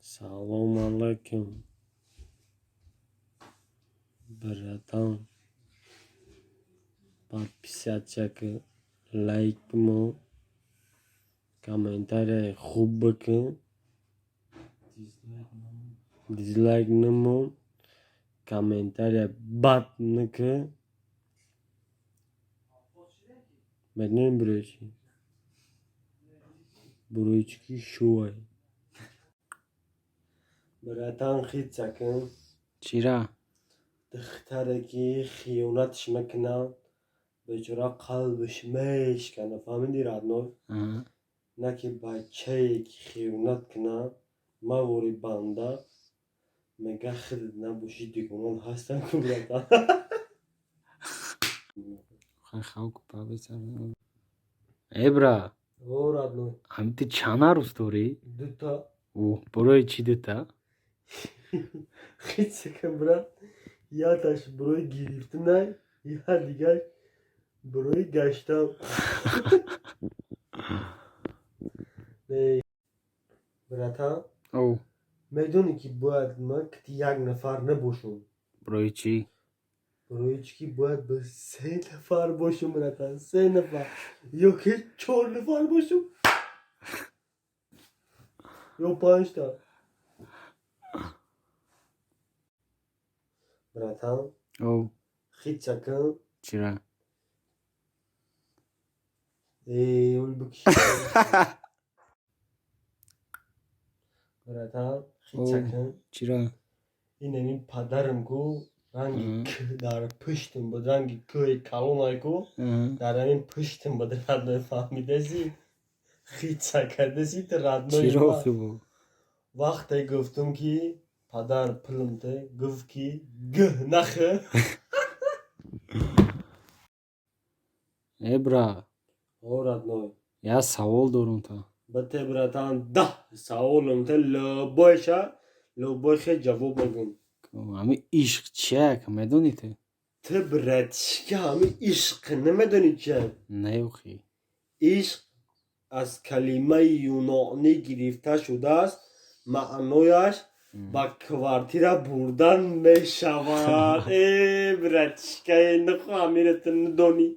Салом алейкум, братан. Подписаться, лайк му, комментарий खूब बकन, डिसलाइक नमो, комментарий бат नके, मैंने बुरुची शोय. براتان خیت سکن چرا؟ دختره کی خیانتش مکنه به جرا قلبش میشکنه فهمیدی رادنو؟ نه که بچه که خیانت کنه ما وری بنده میگه خودت نباشی دیگران هستن که براتان خواهی کپا بسرم ابرا او رادنو همیتی چانا روز دوری؟ دوتا برای چی دوتا؟ خیت سکن برات یا تاش برای گرفتن نه یا دیگر برای گشتم براتان او میدونی که باید ما که یک نفر نباشم برای چی؟ برای که باید به 3 نفر باشم براتان 3 نفر یا که 4 نفر باشم یا 5 تا براتان او خیت سکن چرا؟ اول بکشی براتان خیت سکن چرا؟ این پدرم کو رنگی در پشتم بود رنگی کوی کلونای کو در این پشتم بود رد فهمیده زی خیت سکده زی تو ردنوی چرا خوبو؟ وقتی گفتم که پدر پلمته گفت که گه نخه ابرا او ردنوی یا سوال دارم تا بته براتان 10 سوالم ته لباشه جواب بگم همه عشق چیه که میدونی ته؟ ته براتش که همه عشق نمیدونی چه نه اوخی عشق از کلمه یونانی گرفته شده است معنایش با کوارتیر بردن می شود براتش که نخواهم میرتن ندونی